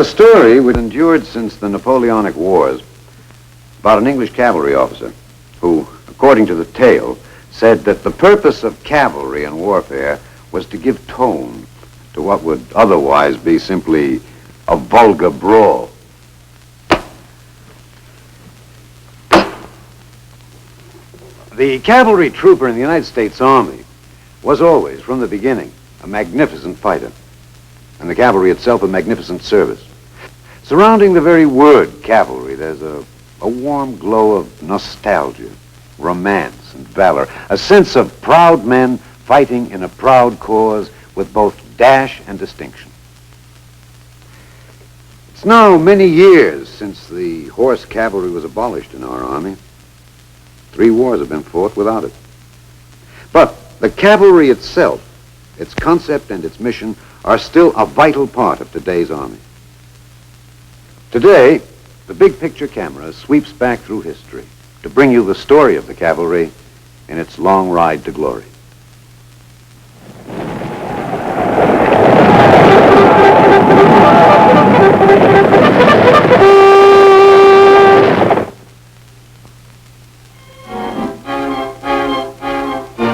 a story which endured since the Napoleonic Wars about an English cavalry officer who, according to the tale, said that the purpose of cavalry in warfare was to give tone to what would otherwise be simply a vulgar brawl. The cavalry trooper in the United States Army was always, from the beginning, a magnificent fighter, and the cavalry itself a magnificent service. Surrounding the very word cavalry, there's a warm glow of nostalgia, romance, and valor, a sense of proud men fighting in a proud cause with both dash and distinction. It's now many years since the horse cavalry was abolished in our army. 3 wars have been fought without it. But the cavalry itself, its concept and its mission, are still a vital part of today's army. Today, the big picture camera sweeps back through history to bring you the story of the cavalry in its long ride to glory.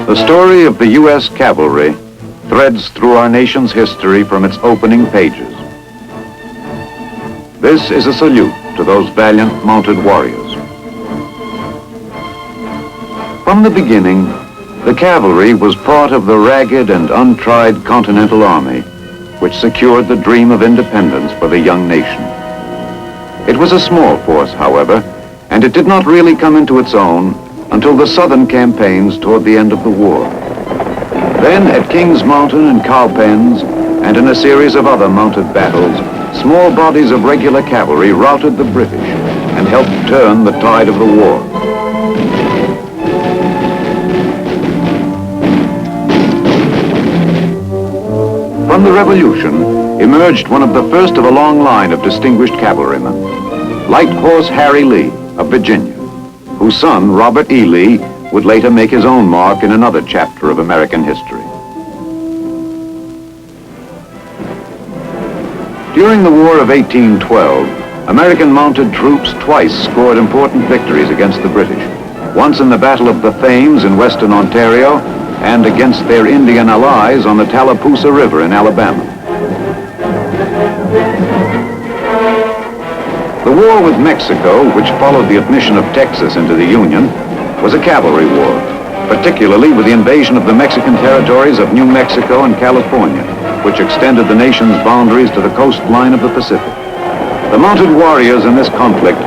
The story of the U.S. Cavalry threads through our nation's history from its opening pages. This is a salute to those valiant mounted warriors. From the beginning, the cavalry was part of the ragged and untried Continental Army, which secured the dream of independence for the young nation. It was a small force, however, and it did not really come into its own until the southern campaigns toward the end of the war. Then at Kings Mountain and Cowpens, and in a series of other mounted battles, small bodies of regular cavalry routed the British and helped turn the tide of the war. From the Revolution emerged one of the first of a long line of distinguished cavalrymen, Light Horse Harry Lee of Virginia, whose son, Robert E. Lee, would later make his own mark in another chapter of American history. During the War of 1812, American mounted troops twice scored important victories against the British, once in the Battle of the Thames in western Ontario and against their Indian allies on the Tallapoosa River in Alabama. The war with Mexico, which followed the admission of Texas into the Union, was a cavalry war, particularly with the invasion of the Mexican territories of New Mexico and California, which extended the nation's boundaries to the coastline of the Pacific. The mounted warriors in this conflict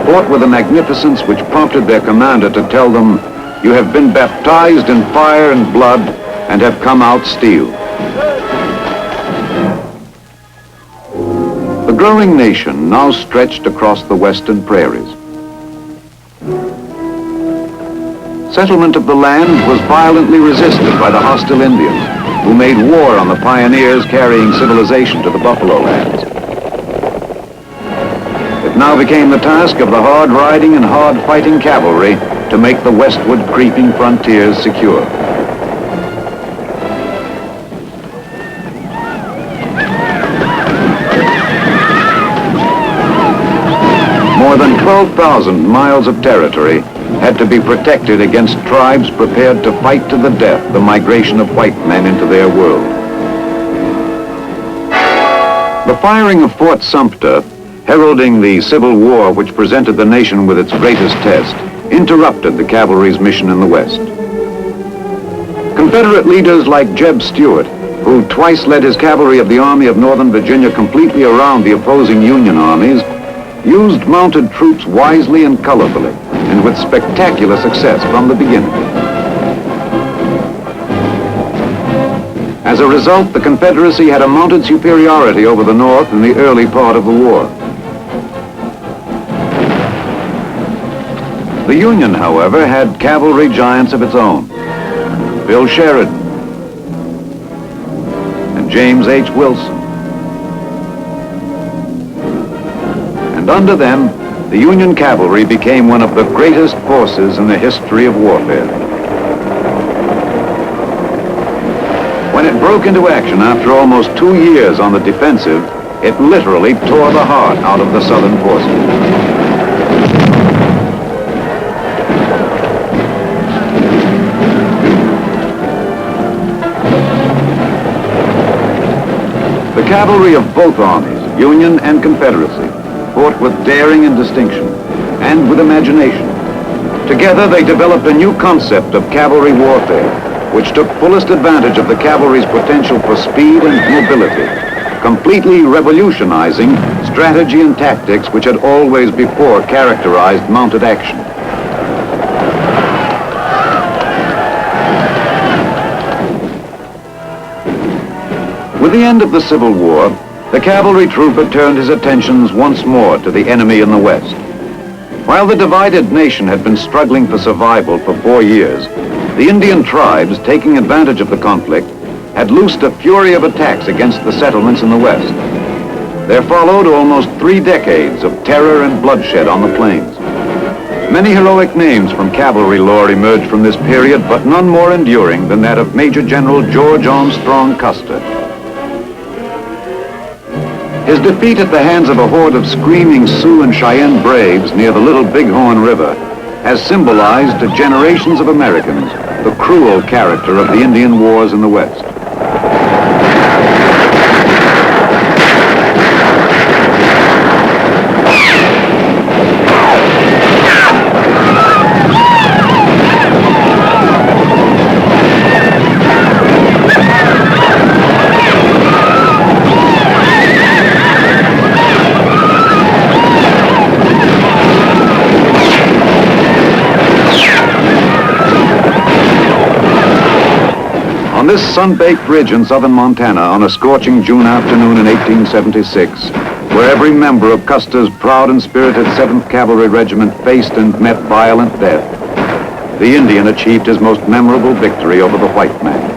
fought with a magnificence which prompted their commander to tell them, "You have been baptized in fire and blood and have come out steel." The growing nation now stretched across the western prairies. Settlement of the land was violently resisted by the hostile Indians, who made war on the pioneers carrying civilization to the buffalo lands. It now became the task of the hard-riding and hard-fighting cavalry to make the westward creeping frontiers secure. More than 12,000 miles of territory had to be protected against tribes prepared to fight to the death the migration of white men into their world. The firing of Fort Sumter, heralding the Civil War which presented the nation with its greatest test, interrupted the cavalry's mission in the West. Confederate leaders like Jeb Stuart, who twice led his cavalry of the Army of Northern Virginia completely around the opposing Union armies, used mounted troops wisely and colorfully, and with spectacular success from the beginning. As a result, the Confederacy had a mounted superiority over the North in the early part of the war. The Union, however, had cavalry giants of its own, Bill Sheridan and James H. Wilson. And under them, the Union cavalry became one of the greatest forces in the history of warfare. When it broke into action after almost 2 years on the defensive, It literally tore the heart out of the Southern forces. The cavalry of both armies, Union and Confederacy, fought with daring and distinction, and with imagination. Together they developed a new concept of cavalry warfare, which took fullest advantage of the cavalry's potential for speed and mobility, completely revolutionizing strategy and tactics which had always before characterized mounted action. With the end of the Civil War, the cavalry trooper turned his attentions once more to the enemy in the West. While the divided nation had been struggling for survival for 4 years, the Indian tribes, taking advantage of the conflict, had loosed a fury of attacks against the settlements in the West. There followed almost 3 decades of terror and bloodshed on the plains. Many heroic names from cavalry lore emerged from this period, but none more enduring than that of Major General George Armstrong Custer. His defeat at the hands of a horde of screaming Sioux and Cheyenne braves near the Little Bighorn River has symbolized to generations of Americans the cruel character of the Indian wars in the West. On this sun-baked ridge in southern Montana on a scorching June afternoon in 1876, where every member of Custer's proud and spirited 7th Cavalry Regiment faced and met violent death, the Indian achieved his most memorable victory over the white man.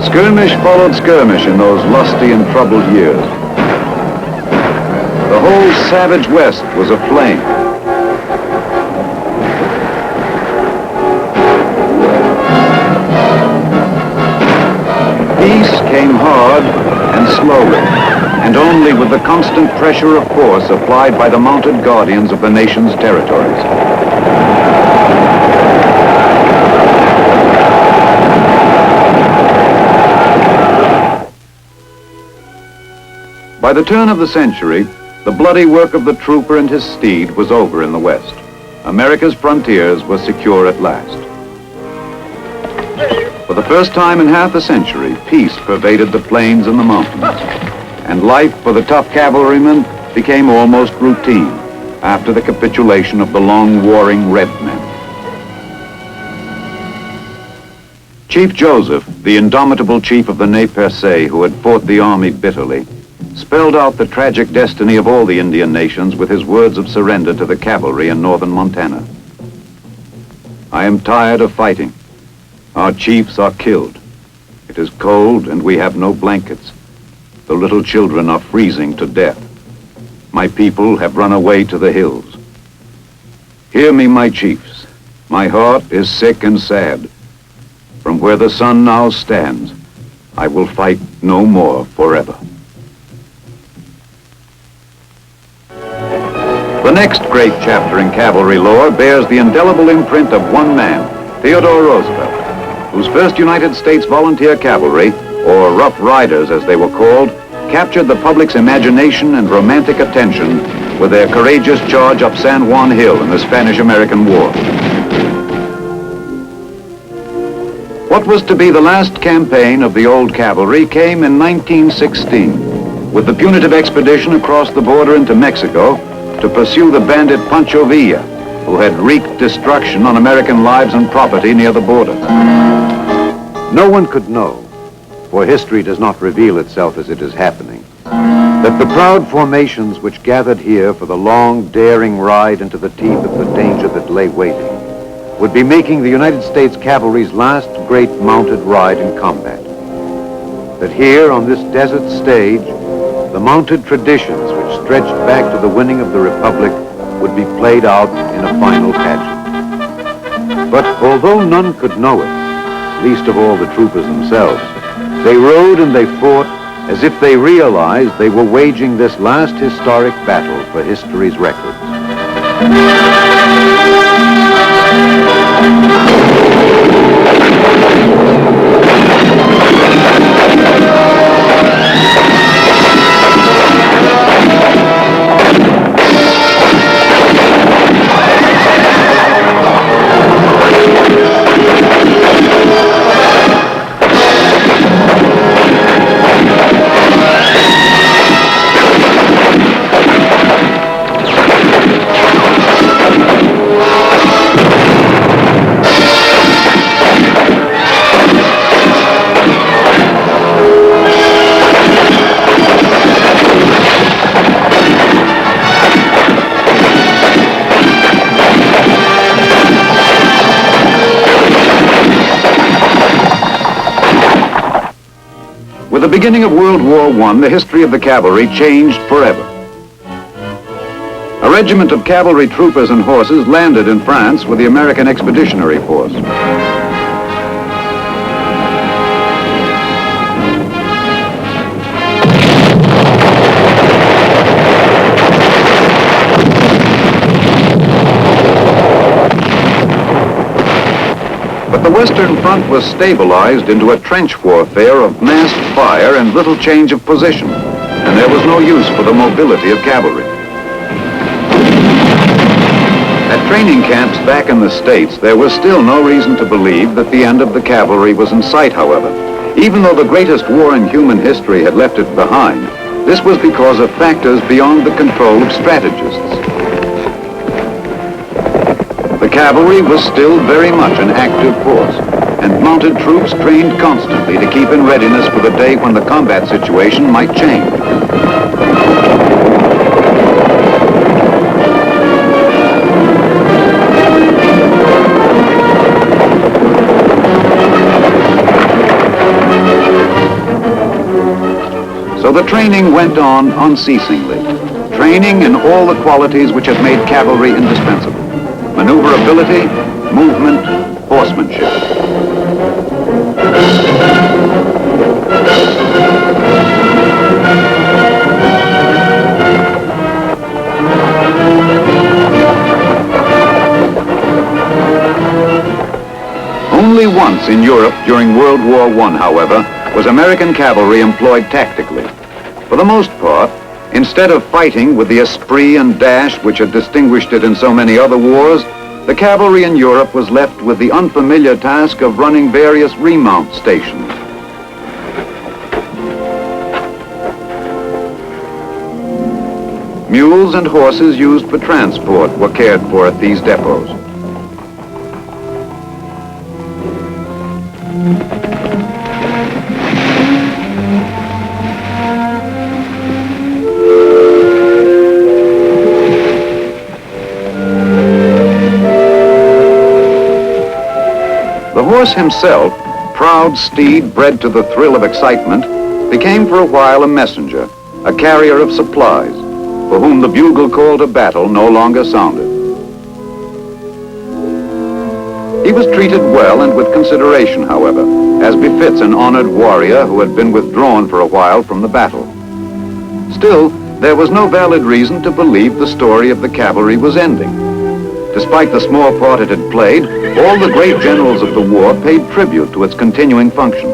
Skirmish followed skirmish in those lusty and troubled years. The whole savage West was aflame. Peace came hard and slowly, and only with the constant pressure of force applied by the mounted guardians of the nation's territories. By the turn of the century, the bloody work of the trooper and his steed was over in the West. America's frontiers were secure at last. For the first time in half a century, peace pervaded the plains and the mountains, and life for the tough cavalrymen became almost routine after the capitulation of the long warring red men. Chief Joseph, the indomitable chief of the Nez Perce who had fought the army bitterly, spelled out the tragic destiny of all the Indian nations with his words of surrender to the cavalry in northern Montana. I am tired of fighting. Our chiefs are killed. It is cold and we have no blankets. The little children are freezing to death. My people have run away to the hills. Hear me, my chiefs. My heart is sick and sad. From where the sun now stands, I will fight no more forever. The next great chapter in cavalry lore bears the indelible imprint of one man, Theodore Roosevelt, whose first United States Volunteer Cavalry, or Rough Riders as they were called, captured the public's imagination and romantic attention with their courageous charge up San Juan Hill in the Spanish-American War. What was to be the last campaign of the old cavalry came in 1916, with the punitive expedition across the border into Mexico to pursue the bandit Pancho Villa, who had wreaked destruction on American lives and property near the border. No one could know, for history does not reveal itself as it is happening, that the proud formations which gathered here for the long, daring ride into the teeth of the danger that lay waiting would be making the United States Cavalry's last great mounted ride in combat. That here on this desert stage, the mounted traditions which stretched back to the winning of the Republic would be played out in a final pageant. But although none could know it, least of all the troopers themselves, They rode and they fought as if they realized they were waging this last historic battle for history's records. With the beginning of World War I, the history of the cavalry changed forever. A regiment of cavalry troopers and horses landed in France with the American Expeditionary Force. But the Western Front was stabilized into a trench warfare of massed fire and little change of position, and there was no use for the mobility of cavalry. At training camps back in the States, there was still no reason to believe that the end of the cavalry was in sight, however. Even though the greatest war in human history had left it behind, this was because of factors beyond the control of strategists. The cavalry was still very much an active force, and mounted troops trained constantly to keep in readiness for the day when the combat situation might change. So the training went on unceasingly, training in all the qualities which had made cavalry indispensable: maneuverability, movement, horsemanship. Only once in Europe during World War I, however, was American cavalry employed tactically. For the most part, instead of fighting with the esprit and dash which had distinguished it in so many other wars, the cavalry in Europe was left with the unfamiliar task of running various remount stations. Mules and horses used for transport were cared for at these depots. The horse himself, proud steed bred to the thrill of excitement, became for a while a messenger, a carrier of supplies, for whom the bugle call to battle no longer sounded. He was treated well and with consideration, however, as befits an honored warrior who had been withdrawn for a while from the battle. Still, there was no valid reason to believe the story of the cavalry was ending. Despite the small part it had played, all the great generals of the war paid tribute to its continuing function.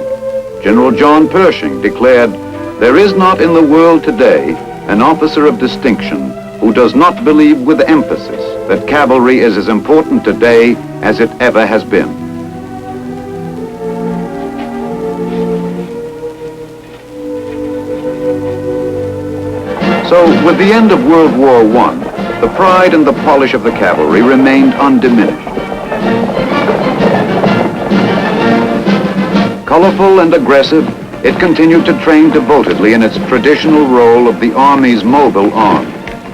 General John Pershing declared, "There is not in the world today an officer of distinction who does not believe with emphasis that cavalry is as important today as it ever has been." So, with the end of World War I, the pride and the polish of the cavalry remained undiminished. Colorful and aggressive, it continued to train devotedly in its traditional role of the Army's mobile arm,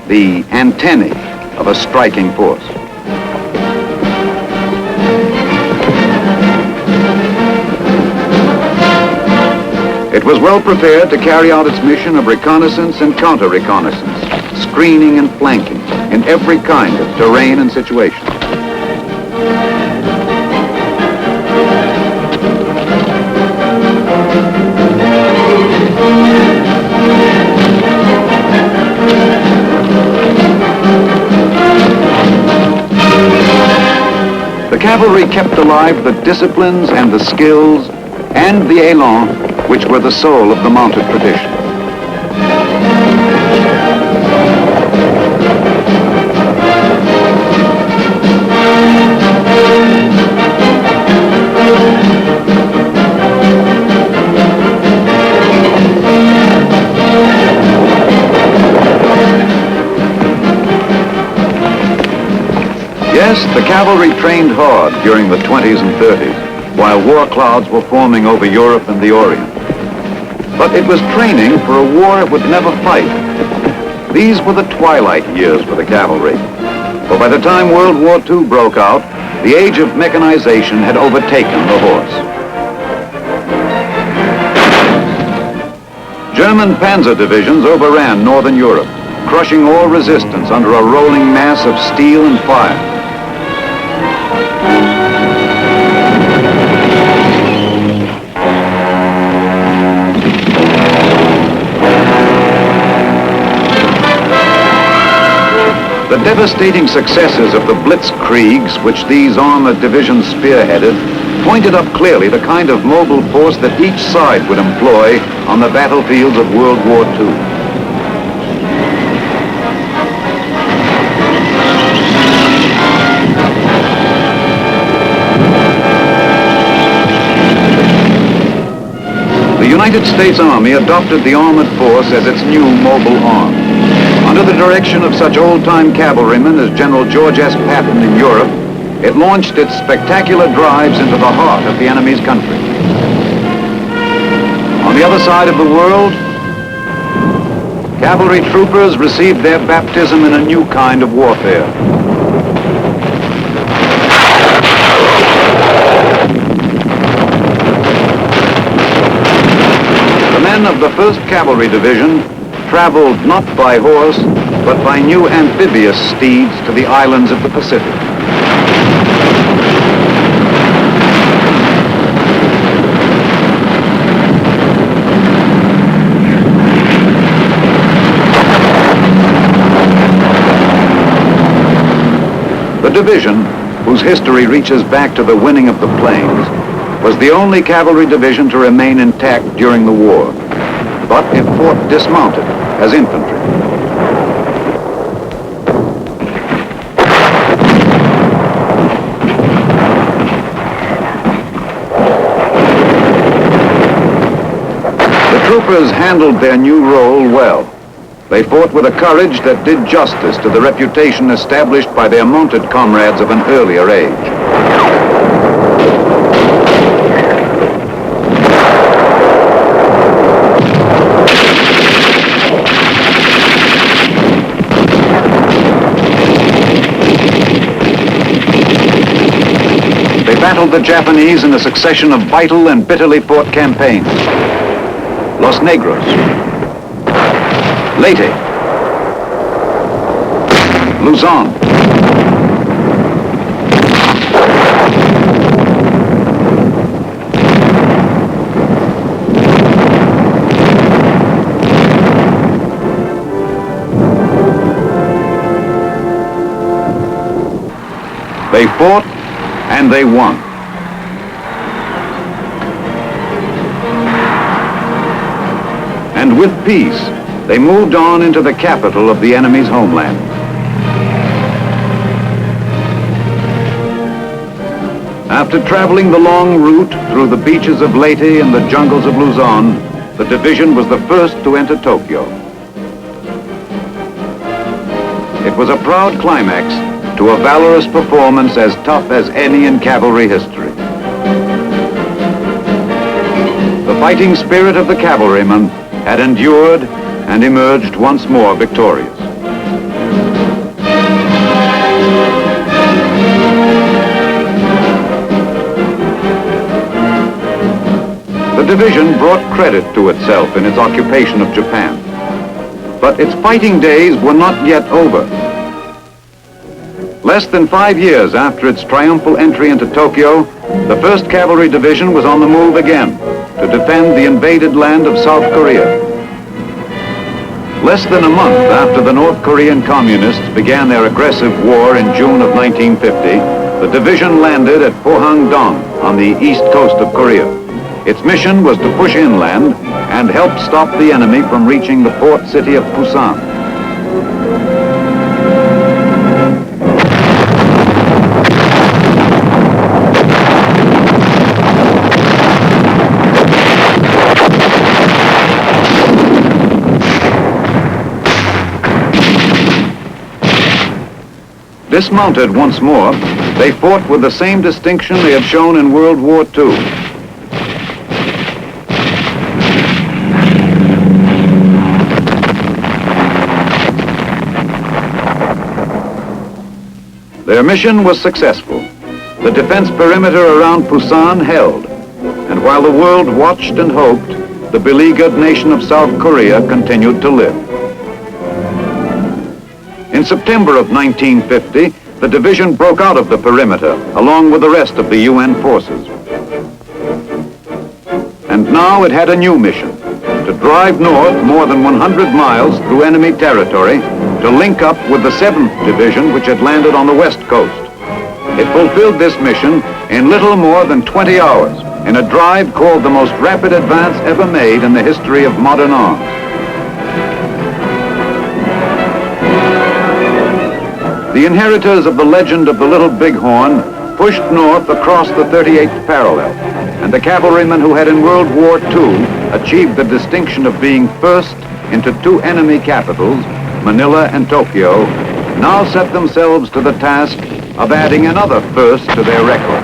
the antennae of a striking force. It was well prepared to carry out its mission of reconnaissance and counter-reconnaissance, screening and flanking in every kind of terrain and situation. cavalry kept alive the disciplines and the skills and the élan which were the soul of the mounted tradition. Yes, the cavalry trained hard during the 20s and 30s, while war clouds were forming over Europe and the Orient. But it was training for a war it would never fight. These were the twilight years for the cavalry, for by the time World War II broke out, the age of mechanization had overtaken the horse. German panzer divisions overran northern Europe, crushing all resistance under a rolling mass of steel and fire. The devastating successes of the blitzkriegs, which these armored divisions spearheaded, pointed up clearly the kind of mobile force that each side would employ on the battlefields of World War II. The United States Army adopted the armored force as its new mobile arm. Under the direction of such old-time cavalrymen as General George S. Patton in Europe, it launched its spectacular drives into the heart of the enemy's country. On the other side of the world, cavalry troopers received their baptism in a new kind of warfare. The men of the 1st Cavalry Division traveled not by horse, but by new amphibious steeds to the islands of the Pacific. The division, whose history reaches back to the winning of the plains, was the only cavalry division to remain intact during the war, but it fought dismounted as infantry. The troopers handled their new role well. They fought with a courage that did justice to the reputation established by their mounted comrades of an earlier age. They battled the Japanese in a succession of vital and bitterly fought campaigns. Los Negros, Leyte, Luzon, they fought and they won. And with peace, they moved on into the capital of the enemy's homeland. After traveling the long route through the beaches of Leyte and the jungles of Luzon, the division was the first to enter Tokyo. It was a proud climax to a valorous performance as tough as any in cavalry history. The fighting spirit of the cavalrymen had endured and emerged once more victorious. The division brought credit to itself in its occupation of Japan, but its fighting days were not yet over. Less than 5 years after its triumphal entry into Tokyo, the 1st Cavalry Division was on the move again to defend the invaded land of South Korea. Less than a month after the North Korean communists began their aggressive war in June of 1950, the division landed at Pohang-dong on the east coast of Korea. Its mission was to push inland and help stop the enemy from reaching the port city of Busan. Dismounted once more, they fought with the same distinction they had shown in World War II. Their mission was successful. The defense perimeter around Busan held, and while the world watched and hoped, the beleaguered nation of South Korea continued to live. In September of 1950, the division broke out of the perimeter along with the rest of the UN forces. And now it had a new mission, to drive north more than 100 miles through enemy territory to link up with the 7th Division, which had landed on the west coast. It fulfilled this mission in little more than 20 hours in a drive called the most rapid advance ever made in the history of modern arms. The inheritors of the legend of the Little Bighorn pushed north across the 38th parallel, and the cavalrymen who had in World War II achieved the distinction of being first into 2 enemy capitals, Manila and Tokyo, now set themselves to the task of adding another first to their record,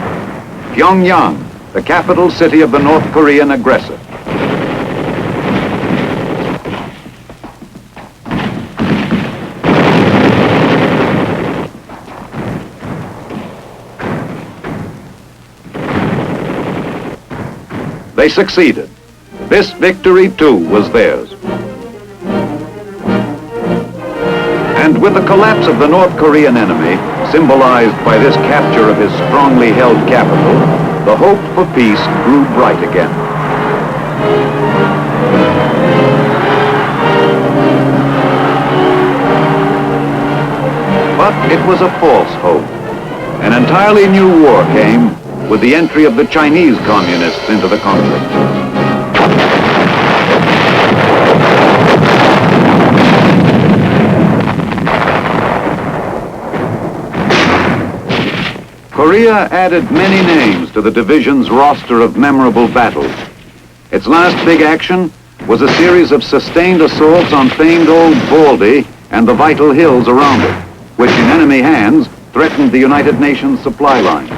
Pyongyang, the capital city of the North Korean aggressor. They succeeded. This victory, too, was theirs. And with the collapse of the North Korean enemy, symbolized by this capture of his strongly held capital, the hope for peace grew bright again. But it was a false hope. An entirely new war came with the entry of the Chinese communists into the conflict. Korea added many names to the division's roster of memorable battles. Its last big action was a series of sustained assaults on famed Old Baldy and the vital hills around it, which in enemy hands threatened the United Nations supply line.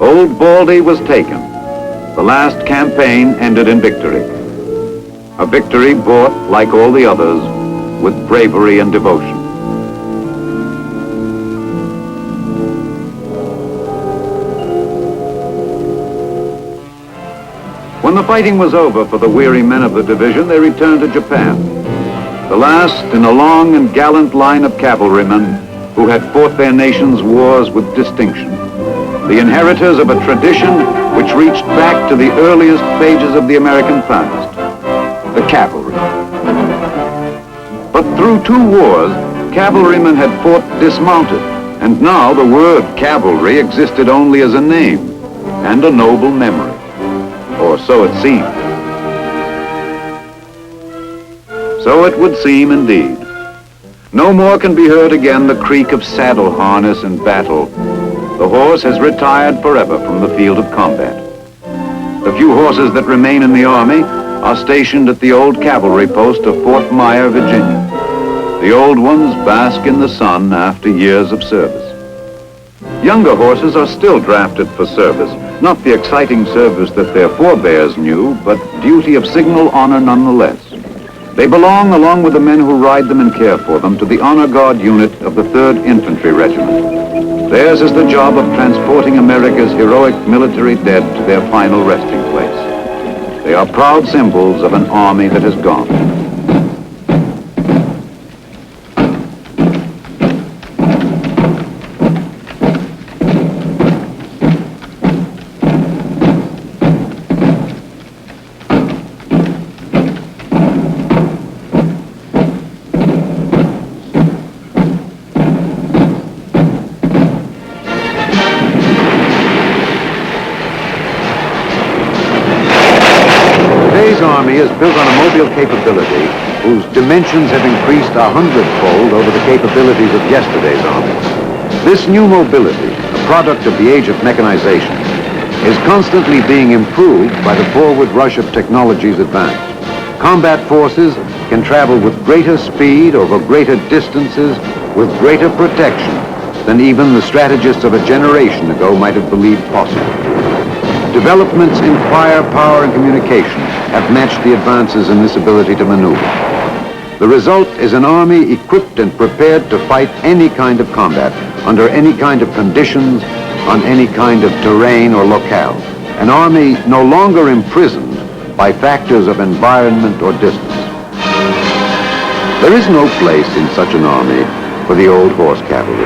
Old Baldy was taken. The last campaign ended in victory. A victory bought, like all the others, with bravery and devotion. When the fighting was over for the weary men of the division, they returned to Japan. The last in a long and gallant line of cavalrymen who had fought their nation's wars with distinction. The inheritors of a tradition which reached back to the earliest pages of the American past, the cavalry. But through 2 wars, cavalrymen had fought dismounted, and now the word cavalry existed only as a name and a noble memory, or so it seemed. So it would seem indeed. No more can be heard again the creak of saddle harness in battle. The horse has retired forever from the field of combat. The few horses that remain in the Army are stationed at the old cavalry post of Fort Myer, Virginia. The old ones bask in the sun after years of service. Younger horses are still drafted for service, not the exciting service that their forebears knew, but duty of signal honor nonetheless. They belong, along with the men who ride them and care for them, to the Honor Guard unit of the 3rd Infantry Regiment. Theirs is the job of transporting America's heroic military dead to their final resting place. They are proud symbols of an army that has gone. Army is built on a mobile capability whose dimensions have increased 100-fold over the capabilities of yesterday's armies. This new mobility, a product of the age of mechanization, is constantly being improved by the forward rush of technology's advance. Combat forces can travel with greater speed over greater distances with greater protection than even the strategists of a generation ago might have believed possible. Developments in firepower and communication have matched the advances in this ability to maneuver. The result is an army equipped and prepared to fight any kind of combat, under any kind of conditions, on any kind of terrain or locale. An army no longer imprisoned by factors of environment or distance. There is no place in such an army for the old horse cavalry.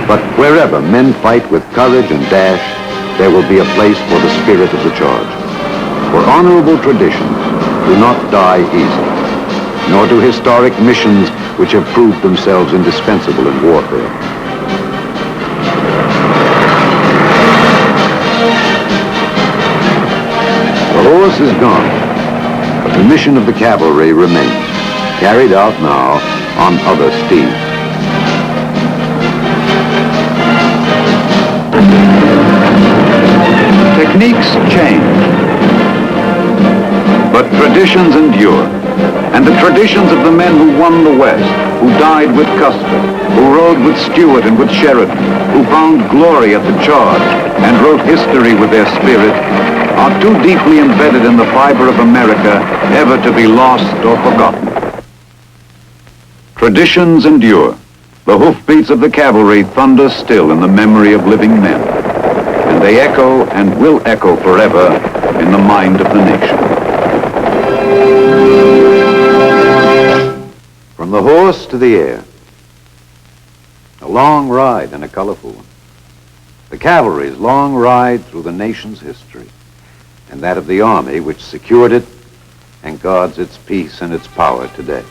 But wherever men fight with courage and dash, there will be a place for the spirit of the charge. For honorable traditions do not die easily, nor do historic missions which have proved themselves indispensable in warfare. The horse is gone, but the mission of the cavalry remains, carried out now on other steeds. Techniques change, but traditions endure. And the traditions of the men who won the West, who died with Custer, who rode with Stuart and with Sheridan, who found glory at the charge and wrote history with their spirit, are too deeply embedded in the fiber of America ever to be lost or forgotten. Traditions endure. The hoofbeats of the cavalry thunder still in the memory of living men. And they echo and will echo forever in the mind of the nation. From the horse to the air. A long ride and a colorful one. The cavalry's long ride through the nation's history, and that of the army which secured it and guards its peace and its power today.